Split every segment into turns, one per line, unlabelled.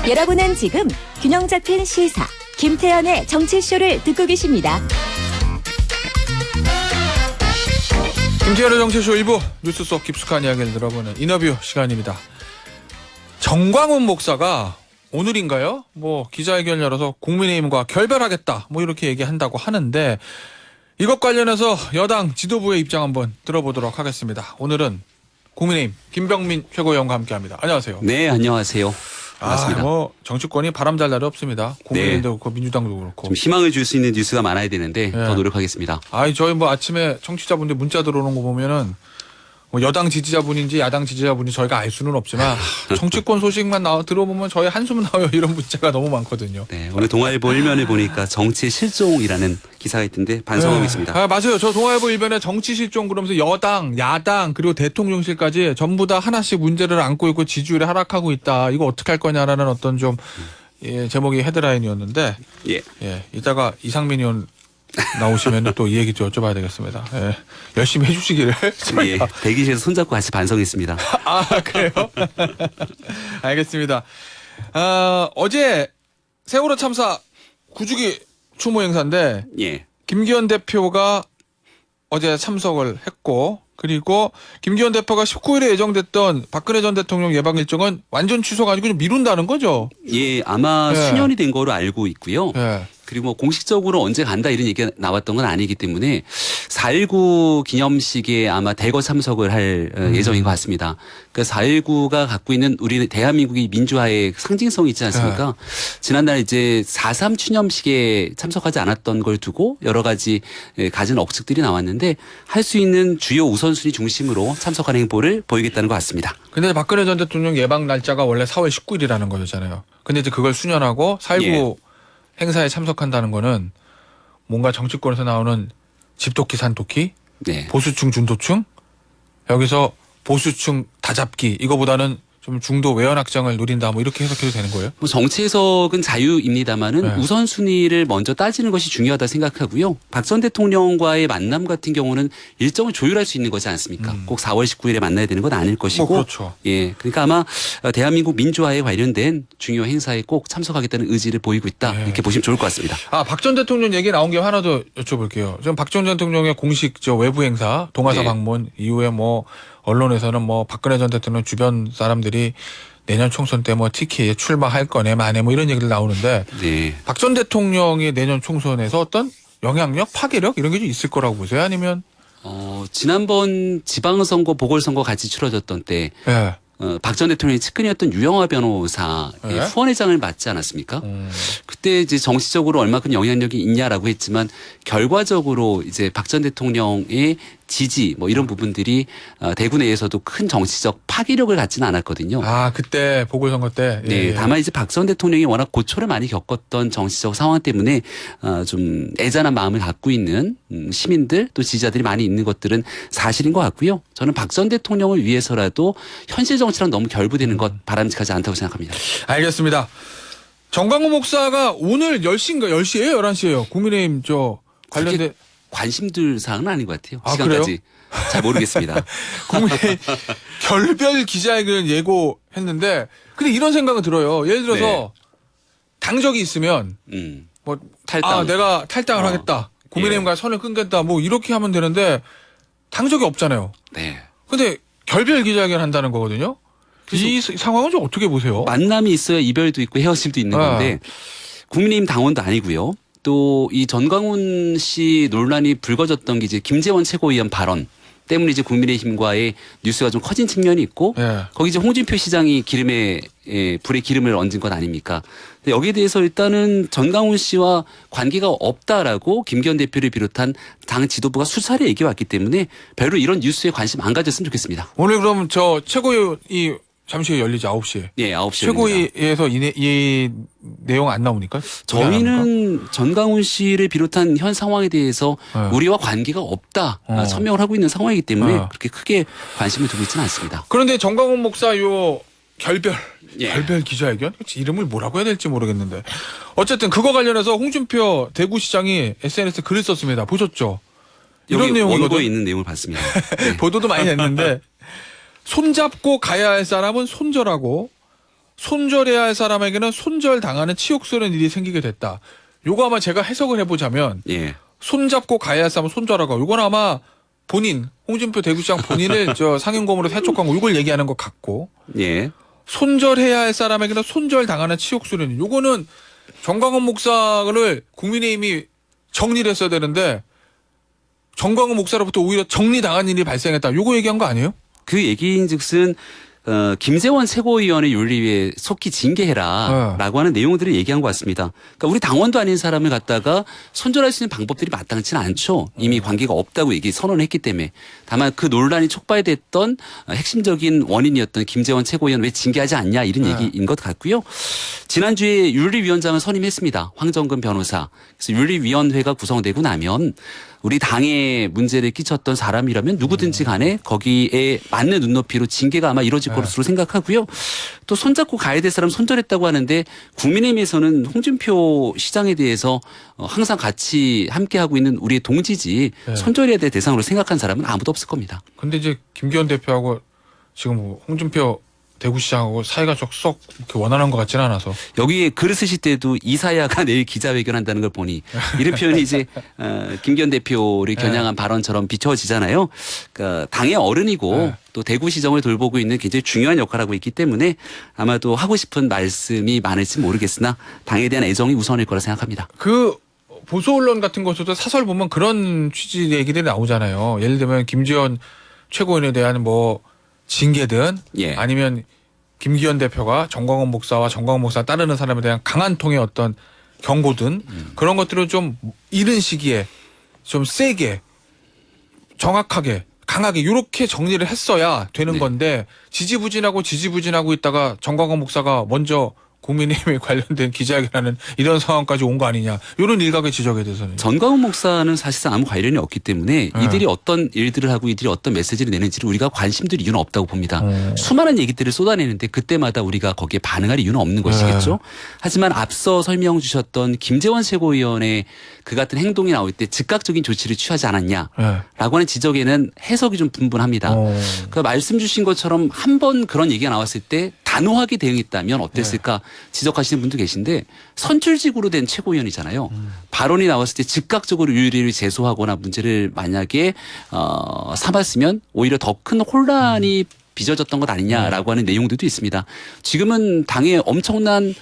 여러분은 지금 균형 잡힌 시사 김태현의 정치쇼를 듣고 계십니다.
김태현의 정치쇼 1부 뉴스 속 깊숙한 이야기를 들어보는 인터뷰 시간입니다. 정광훈 목사가 오늘인가요? 기자회견 열어서 국민의힘과 결별하겠다 이렇게 얘기한다고 하는데 이것 관련해서 여당 지도부의 입장 한번 들어보도록 하겠습니다. 오늘은 국민의힘 김병민 최고위원과 함께합니다. 안녕하세요.
네, 안녕하세요. 반갑습니다.
정치권이 바람 잘 날이 없습니다. 국민의힘도 그렇고 민주당도 그렇고.
좀 희망을 줄 수 있는 뉴스가 많아야 되는데
네.
더 노력하겠습니다.
저희 아침에 청취자분들 문자 들어오는 거 보면은 여당 지지자분인지 야당 지지자분인지 저희가 알 수는 없지만 정치권 소식만 들어보면 저희 한숨 나와요 이런 문자가 너무 많거든요.
네, 오늘 동아일보 1면에 보니까 정치 실종이라는 기사가 있던데 반성하고 있습니다.
맞아요. 저 동아일보 1면에 정치 실종 그러면서 여당, 야당 그리고 대통령실까지 전부 다 하나씩 문제를 안고 있고 지지율이 하락하고 있다. 이거 어떻게 할 거냐라는 어떤 좀 제목이 헤드라인이었는데 이따가 이상민 의원 나오시면 또 이 얘기 좀 여쭤봐야 되겠습니다. 열심히 해주시기를.
예, 대기실에서 손잡고 같이 반성했습니다.
그래요? 알겠습니다. 어제 세월호 참사 9주기 추모 행사인데
예.
김기현 대표가 어제 참석을 했고 그리고 김기현 대표가 19일에 예정됐던 박근혜 전 대통령 예방 일정은 완전 취소가 아니고 좀 미룬다는 거죠?
예, 아마
예.
수년이 된 거로 알고 있고요.
예.
그리고 공식적으로 언제 간다 이런 얘기가 나왔던 건 아니기 때문에 4.19 기념식에 아마 대거 참석을 할 예정인 것 같습니다. 그 4.19가 갖고 있는 우리 대한민국의 민주화의 상징성이 있지 않습니까? 지난날 이제 4.3 추념식에 참석하지 않았던 걸 두고 여러 가지 가진 억측들이 나왔는데 할 수 있는 주요 우선순위 중심으로 참석하는 행보를 보이겠다는 것 같습니다.
근데 박근혜 전 대통령 예방 날짜가 원래 4월 19일이라는 거였잖아요. 근데 이제 그걸 수년하고 4.19 행사에 참석한다는 거는 뭔가 정치권에서 나오는 집토끼 산토끼,
네.
보수층 준도층, 여기서 보수층 다잡기 이거보다는 좀 중도 외연 확장을 노린다 이렇게 해석해도 되는 거예요?
정치 해석은 자유입니다만은 우선순위를 먼저 따지는 것이 중요하다 생각하고요. 박 전 대통령과의 만남 같은 경우는 일정을 조율할 수 있는 거지 않습니까? 꼭 4월 19일에 만나야 되는 건 아닐 것이고.
그렇죠.
예, 그러니까 아마 대한민국 민주화에 관련된 중요 행사에 꼭 참석하겠다는 의지를 보이고 있다. 이렇게 보시면 좋을 것 같습니다.
박 전 대통령 얘기 나온 게 하나 더 여쭤볼게요. 지금 박 전 대통령의 공식 외부 행사 동아사 방문 이후에 언론에서는 박근혜 전 대통령 주변 사람들이 내년 총선 때 특히 출마할 거네 마네 이런 얘기들 나오는데 박 전 대통령이 내년 총선에서 어떤 영향력, 파괴력 이런 게 좀 있을 거라고 보세요? 아니면
지난번 지방선거, 보궐선거 같이 치러졌던 때 박 전 대통령의 측근이었던 유영하 변호사의 후원회장을 맡지 않았습니까? 그때 이제 정치적으로 얼마큼 영향력이 있냐라고 했지만 결과적으로 이제 박 전 대통령의 지지 이런 부분들이 대구 내에서도 큰 정치적 파괴력을 갖지는 않았거든요.
그때 보궐선거 때.
네, 다만 이제 박 전 대통령이 워낙 고초를 많이 겪었던 정치적 상황 때문에 좀 애잔한 마음을 갖고 있는 시민들 또 지지자들이 많이 있는 것들은 사실인 것 같고요. 저는 박 전 대통령을 위해서라도 현실 정치랑 너무 결부되는 것 바람직하지 않다고 생각합니다.
알겠습니다. 정광훈 목사가 오늘 10시인가 10시예요? 11시예요? 국민의힘 관련된
관심들 사항은 아닌 것 같아요.
그래요?
시간까지 잘 모르겠습니다.
국민의힘 결별 기자회견 예고했는데 근데 이런 생각은 들어요. 예를 들어서 당적이 있으면
탈당.
내가 탈당을 하겠다. 국민의힘과 선을 끊겠다. 이렇게 하면 되는데 당적이 없잖아요.
네.
근데 결별 기자회견 한다는 거거든요. 이 상황은 좀 어떻게 보세요?
만남이 있어야 이별도 있고 헤어짐도 있는 건데 국민의힘 당원도 아니고요. 또 이 전광훈 씨 논란이 불거졌던 게 이제 김재원 최고위원 발언 때문에 이제 국민의힘과의 뉴스가 좀 커진 측면이 있고 거기 이제 홍준표 시장이 불에 기름을 얹은 것 아닙니까? 근데 여기에 대해서 일단은 전광훈 씨와 관계가 없다라고 김기현 대표를 비롯한 당 지도부가 수차례 얘기해 왔기 때문에 별로 이런 뉴스에 관심 안 가졌으면 좋겠습니다.
오늘 그럼 최고위원이 잠시 후에 열리죠. 9시에.
예, 9시에.
최고위에서 이 내용 안 나오니까?
저희는 전광훈 씨를 비롯한 현 상황에 대해서 우리와 관계가 없다 설명을 하고 있는 상황이기 때문에 그렇게 크게 관심을 두고 있지는 않습니다.
그런데 정광훈 목사 결별 기자회견? 이름을 뭐라고 해야 될지 모르겠는데 어쨌든 그거 관련해서 홍준표 대구시장이 SNS에 글을 썼습니다. 보셨죠? 이런 내용이거든요.
원고에 있는 내용을 봤습니다. 네.
보도도 많이 했는데 손잡고 가야 할 사람은 손절하고 손절해야 할 사람에게는 손절당하는 치욕스러운 일이 생기게 됐다. 요거 아마 제가 해석을 해보자면
예.
손잡고 가야 할 사람은 손절하고 이건 아마 본인 홍준표 대구시장 본인을 저 상임고문으로 세촉한 거 이걸 얘기하는 것 같고
예.
손절해야 할 사람에게는 손절당하는 치욕스러운 일. 요거는 정광훈 목사를 국민의힘이 정리를 했어야 되는데 정광훈 목사로부터 오히려 정리당한 일이 발생했다. 요거 얘기한 거 아니에요?
그 얘기인즉슨 김재원 최고위원의 윤리위에 속히 징계해라라고 하는 내용들을 얘기한 것 같습니다. 그러니까 우리 당원도 아닌 사람을 갖다가 손절할 수 있는 방법들이 마땅치는 않죠. 이미 관계가 없다고 선언했기 때문에. 다만 그 논란이 촉발됐던 핵심적인 원인이었던 김재원 최고위원 왜 징계하지 않냐 이런 얘기인 것 같고요. 지난주에 윤리위원장을 선임했습니다. 황정근 변호사. 그래서 윤리위원회가 구성되고 나면 우리 당에 문제를 끼쳤던 사람이라면 누구든지 간에 거기에 맞는 눈높이로 징계가 아마 이루어질 것으로 생각하고요. 또 손잡고 가야 될 사람 손절했다고 하는데 국민의힘에서는 홍준표 시장에 대해서 항상 같이 함께하고 있는 우리의 동지지 손절해야 될 대상으로 생각한 사람은 아무도 없을 겁니다.
근데 이제 김기현 대표하고 지금 뭐 홍준표 대구시장하고 사이가 썩 이렇게 원활한 것 같지는 않아서.
여기에 글을 쓰실 때도 이사야가 내일 기자회견한다는 걸 보니 이런 표현이 이제 김기현 대표를 겨냥한 발언처럼 비춰지잖아요. 그러니까 당의 어른이고 또 대구시정을 돌보고 있는 굉장히 중요한 역할을 하고 있기 때문에 아마도 하고 싶은 말씀이 많을지 모르겠으나 당에 대한 애정이 우선일 거라 생각합니다.
그 보수 언론 같은 곳에도 사설 보면 그런 취지 얘기들이 나오잖아요. 예를 들면 김지현 최고위원에 대한 뭐 징계든
예.
아니면 김기현 대표가 정광훈 목사와 정광훈 목사 따르는 사람에 대한 강한 통의 어떤 경고든 그런 것들을 좀 이른 시기에 좀 세게 정확하게 강하게 이렇게 정리를 했어야 되는 건데 지지부진하고 있다가 정광훈 목사가 먼저 국민의힘에 관련된 기자회견하는 이런 상황까지 온 거 아니냐. 이런 일각의 지적에 대해서는.
전광훈 목사는 사실상 아무 관련이 없기 때문에 이들이 어떤 일들을 하고 이들이 어떤 메시지를 내는지를 우리가 관심 들 이유는 없다고 봅니다. 수많은 얘기들을 쏟아내는데 그때마다 우리가 거기에 반응할 이유는 없는 것이겠죠. 하지만 앞서 설명 주셨던 김재원 최고위원의 그 같은 행동이 나올 때 즉각적인 조치를 취하지 않았냐라고 하는 지적에는 해석이 좀 분분합니다. 그 말씀 주신 것처럼 한 번 그런 얘기가 나왔을 때 단호하게 대응했다면 어땠을까 지적하시는 분도 계신데 선출직으로 된 최고위원이잖아요. 발언이 나왔을 때 즉각적으로 윤리를 제소하거나 문제를 만약에 삼았으면 오히려 더 큰 혼란이 빚어졌던 것 아니냐라고 하는 내용들도 있습니다. 지금은 당에 엄청난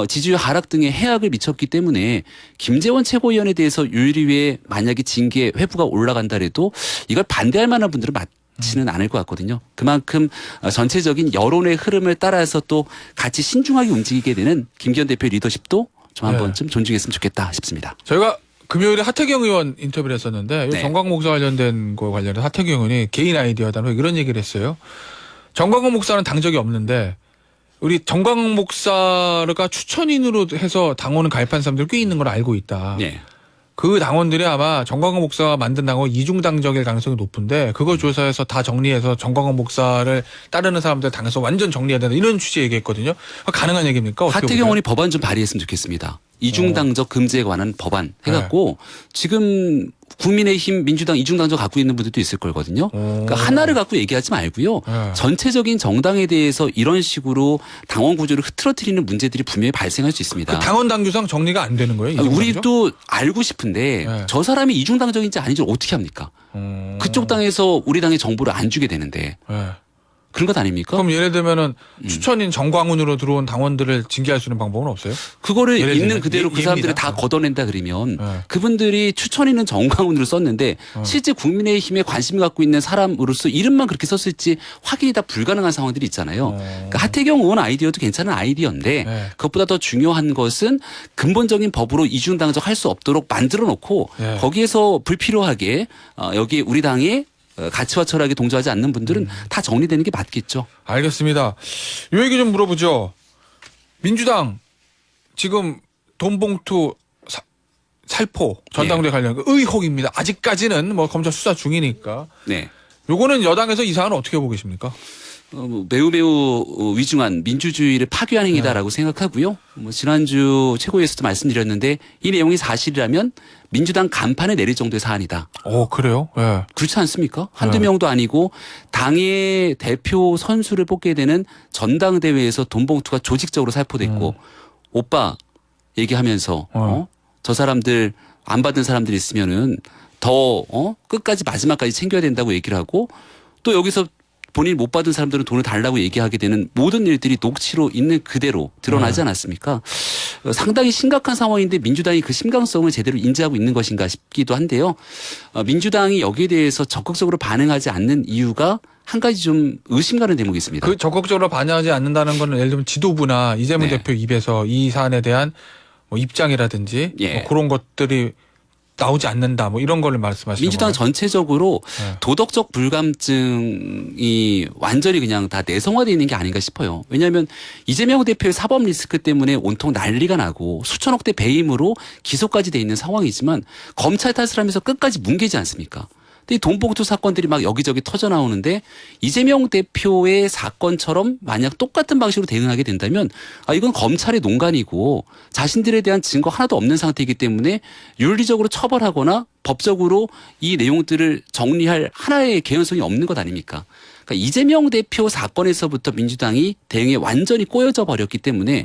지지율 하락 등의 해악을 미쳤기 때문에 김재원 최고위원에 대해서 윤리위에 만약에 징계 회부가 올라간다 해도 이걸 반대할 만한 분들은 지는 않을 것 같거든요. 그만큼 전체적인 여론의 흐름을 따라서 또 같이 신중하게 움직이게 되는 김기현 대표의 리더십도 좀 한번쯤 존중했으면 좋겠다 싶습니다.
저희가 금요일에 하태경 의원 인터뷰를 했었는데 정광훈 목사 관련된 거 관련해서 하태경 의원이 개인 아이디어다 이런 얘기를 했어요. 정광훈 목사는 당적이 없는데 우리 정광훈 목사가 추천인으로 해서 당원을 가입한 사람들 꽤 있는 걸 알고 있다.
네.
그 당원들이 아마 정광훈 목사가 만든 당원 이중당적일 가능성이 높은데 그걸 조사해서 다 정리해서 정광훈 목사를 따르는 사람들 당에서 완전 정리해야 된다 이런 취지 얘기했거든요. 가능한 얘기입니까?
하태경 의원이 법안 좀 발의했으면 좋겠습니다. 이중당적 금지에 관한 법안 해갖고 지금 국민의힘 민주당 이중당적 갖고 있는 분들도 있을 거거든요. 그러니까 하나를 갖고 얘기하지 말고요. 전체적인 정당에 대해서 이런 식으로 당원 구조를 흐트러뜨리는 문제들이 분명히 발생할 수 있습니다.
그 당원 당규상 정리가 안 되는 거예요?
우리도 알고 싶은데 저 사람이 이중당적인지 아닌지 어떻게 합니까? 그쪽 당에서 우리 당에 정보를 안 주게 되는데. 그런 것 아닙니까?
그럼 예를 들면은 추천인 정광훈으로 들어온 당원들을 징계할 수 있는 방법은 없어요?
그거를 있는 그대로 그 사람들을 다 걷어낸다 그러면 그분들이 추천인은 정광훈으로 썼는데 실제 국민의힘에 관심 갖고 있는 사람으로서 이름만 그렇게 썼을지 확인이 다 불가능한 상황들이 있잖아요. 그러니까 하태경 의원 아이디어도 괜찮은 아이디어인데 그것보다 더 중요한 것은 근본적인 법으로 이중당적 할 수 없도록 만들어 놓고 거기에서 불필요하게 여기 우리 당의 가치와 철학에 동조하지 않는 분들은 다 정리되는 게 맞겠죠.
알겠습니다. 이 얘기 좀 물어보죠. 민주당 지금 돈봉투 살포 전당대 관련 의혹입니다. 아직까지는 뭐 검찰 수사 중이니까.
네.
요거는 여당에서 이 사안은 어떻게 보고 계십니까?
매우 위중한 민주주의를 파괴한 행위다라고 생각하고요. 지난주 최고위에서도 말씀드렸는데 이 내용이 사실이라면 민주당 간판에 내릴 정도의 사안이다.
그래요? 예.
그렇지 않습니까? 한두 명도 아니고 당의 대표 선수를 뽑게 되는 전당대회에서 돈 봉투가 조직적으로 살포됐고 오빠 얘기하면서 저 사람들 안 받은 사람들 있으면은 더 끝까지 마지막까지 챙겨야 된다고 얘기를 하고 또 여기서 본인이 못 받은 사람들은 돈을 달라고 얘기하게 되는 모든 일들이 녹취로 있는 그대로 드러나지 않았습니까? 상당히 심각한 상황인데 민주당이 그 심각성을 제대로 인지하고 있는 것인가 싶기도 한데요. 민주당이 여기에 대해서 적극적으로 반응하지 않는 이유가 한 가지 좀 의심 가는 대목이 있습니다.
그 적극적으로 반영하지 않는다는 건 예를 들면 지도부나 이재명
네.
대표 입에서 이 사안에 대한 뭐 입장이라든지
예.
뭐 그런 것들이 나오지 않는다 뭐 이런 걸 말씀하시는
민주당
거예요?
전체적으로
네.
도덕적 불감증이 완전히 그냥 다 내성화되어 있는 게 아닌가 싶어요. 왜냐하면 이재명 대표의 사법 리스크 때문에 온통 난리가 나고 수천억대 배임으로 기소까지 돼 있는 상황이지만 검찰 탓을 하면서 끝까지 뭉개지 않습니까? 근데 이 돈봉투 사건들이 막 여기저기 터져 나오는데 이재명 대표의 사건처럼 만약 똑같은 방식으로 대응하게 된다면 이건 검찰의 농간이고 자신들에 대한 증거 하나도 없는 상태이기 때문에 윤리적으로 처벌하거나 법적으로 이 내용들을 정리할 하나의 개연성이 없는 것 아닙니까? 그러니까 이재명 대표 사건에서부터 민주당이 대응에 완전히 꼬여져 버렸기 때문에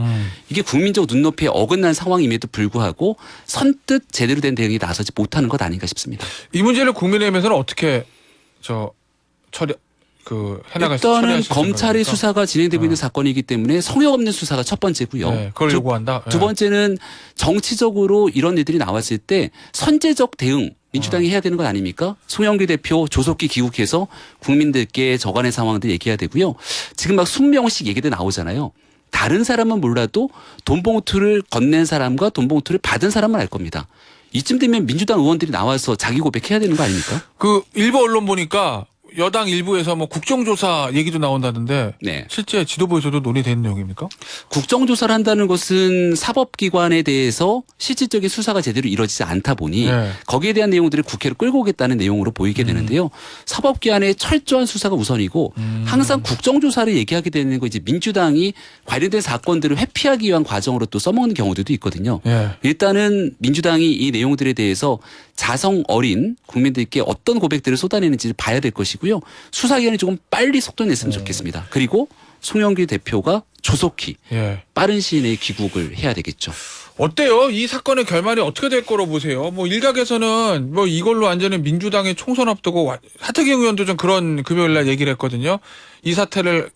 이게 국민적 눈높이에 어긋난 상황임에도 불구하고 선뜻 제대로 된 대응이 나서지 못하는 것 아닌가 싶습니다.
이 문제를 국민의힘에서는 어떻게 해나갈
일단은 검찰의 수사가 진행되고 있는 사건이기 때문에 성역 없는 수사가 첫 번째고요.
네, 그걸 요구한다.
두 번째는 정치적으로 이런 일들이 나왔을 때 선제적 대응 민주당이 해야 되는 것 아닙니까? 송영길 대표 조속히 귀국해서 국민들께 저간의 상황들 얘기해야 되고요. 지금 막 20명씩 얘기들 나오잖아요. 다른 사람은 몰라도 돈봉투를 건넨 사람과 돈봉투를 받은 사람은 알 겁니다. 이쯤 되면 민주당 의원들이 나와서 자기 고백해야 되는 거 아닙니까?
그 일부 언론 보니까 여당 일부에서 뭐 국정조사 얘기도 나온다던데
네.
실제 지도부에서도 논의되는 내용입니까?
국정조사를 한다는 것은 사법기관에 대해서 실질적인 수사가 제대로 이루어지지 않다 보니
네.
거기에 대한 내용들을 국회로 끌고 오겠다는 내용으로 보이게 되는데요. 사법기관의 철저한 수사가 우선이고 항상 국정조사를 얘기하게 되는 거 이제 민주당이 관련된 사건들을 회피하기 위한 과정으로 또 써먹는 경우들도 있거든요.
예.
일단은 민주당이 이 내용들에 대해서 자성 어린 국민들께 어떤 고백들을 쏟아내는지를 봐야 될 것이고요. 수사기간이 조금 빨리 속도 냈으면 좋겠습니다. 그리고 송영길 대표가 조속히
예.
빠른 시일 내에 귀국을 해야 되겠죠.
어때요? 이 사건의 결말이 어떻게 될 거로 보세요? 뭐 일각에서는 뭐 이걸로 완전히 민주당의 총선 앞두고 하태경 의원도 좀 그런 금요일 날 얘기를 했거든요. 이 사태를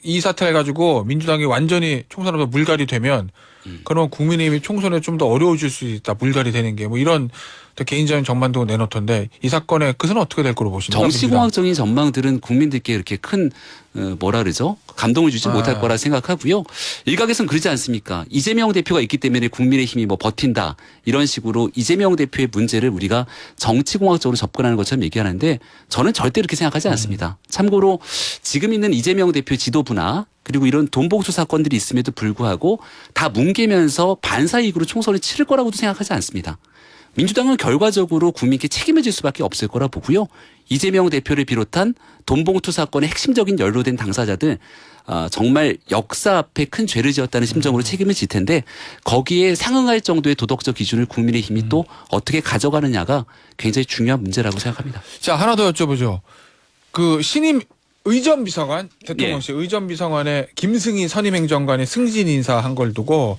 가지고 민주당이 완전히 총선 앞에 물갈이 되면 그러면 국민의힘이 총선에 좀 더 어려워질 수 있다. 물갈이 되는 게 뭐 이런 또 개인적인 전망도 내놓던데 이 사건의 끝은 어떻게 될 거로 보십니까?
정치공학적인 전망들은 국민들께 그렇게 큰 뭐라 그러죠? 감동을 주지 못할 거라 생각하고요. 일각에서는 그러지 않습니까? 이재명 대표가 있기 때문에 국민의힘이 뭐 버틴다. 이런 식으로 이재명 대표의 문제를 우리가 정치공학적으로 접근하는 것처럼 얘기하는데 저는 절대 그렇게 생각하지 않습니다. 참고로 지금 있는 이재명 대표 지도부나 그리고 이런 돈봉투 사건들이 있음에도 불구하고 다 뭉개면서 반사이익으로 총선을 치를 거라고도 생각하지 않습니다. 민주당은 결과적으로 국민께 책임을 질 수밖에 없을 거라 보고요. 이재명 대표를 비롯한 돈봉투 사건의 핵심적인 연루된 당사자들 정말 역사 앞에 큰 죄를 지었다는 심정으로 책임을 질 텐데 거기에 상응할 정도의 도덕적 기준을 국민의힘이 또 어떻게 가져가느냐가 굉장히 중요한 문제라고 생각합니다.
자, 하나 더 여쭤보죠. 그 신임 의전비서관 대통령실 의전비서관의 김승희 선임행정관이 승진 인사한 걸 두고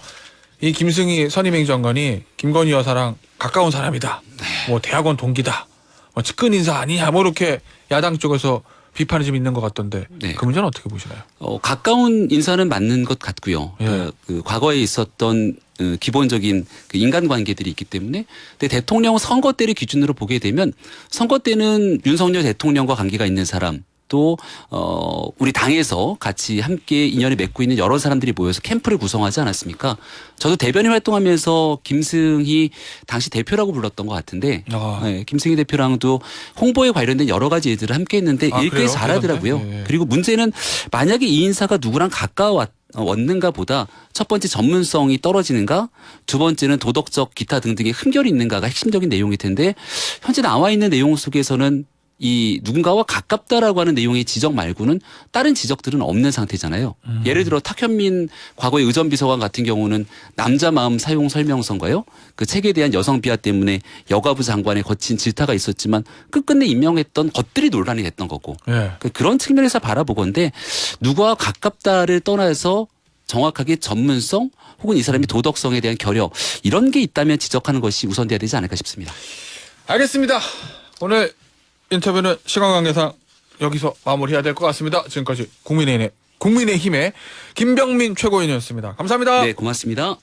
이 김승희 선임행정관이 김건희 여사랑 가까운 사람이다. 뭐 대학원 동기다. 뭐 측근 인사 아니냐. 뭐 이렇게 야당 쪽에서 비판이 좀 있는 것 같던데
네.
그 문제는 어떻게 보시나요?
가까운 인사는 맞는 것 같고요.
예.
그 과거에 있었던 기본적인 그 인간관계들이 있기 때문에 근데 대통령 선거 때를 기준으로 보게 되면 선거 때는 윤석열 대통령과 관계가 있는 사람 또 우리 당에서 같이 함께 인연을 맺고 있는 여러 사람들이 모여서 캠프를 구성하지 않았습니까? 저도 대변인 활동하면서 김승희 당시 대표라고 불렀던 것 같은데 네, 김승희 대표랑도 홍보에 관련된 여러 가지 일들을 함께 했는데 일 꽤 잘하더라고요. 네. 그리고 문제는 만약에 이 인사가 누구랑 가까웠는가 보다 첫 번째 전문성이 떨어지는가 두 번째는 도덕적 기타 등등의 흠결이 있는가가 핵심적인 내용일 텐데 현재 나와 있는 내용 속에서는 이 누군가와 가깝다라고 하는 내용의 지적 말고는 다른 지적들은 없는 상태잖아요. 예를 들어 탁현민 과거의 의전비서관 같은 경우는 남자 마음 사용 설명서인가요? 그 책에 대한 여성 비하 때문에 여가부 장관의 거친 질타가 있었지만 끝끝내 임명했던 것들이 논란이 됐던 거고
예.
그런 측면에서 바라보건데 누구와 가깝다를 떠나서 정확하게 전문성 혹은 이 사람이 도덕성에 대한 결여 이런 게 있다면 지적하는 것이 우선돼야 되지 않을까 싶습니다.
알겠습니다. 오늘 인터뷰는 시간 관계상 여기서 마무리해야 될 것 같습니다. 지금까지 국민의힘의 김병민 최고위원이었습니다. 감사합니다.
네, 고맙습니다.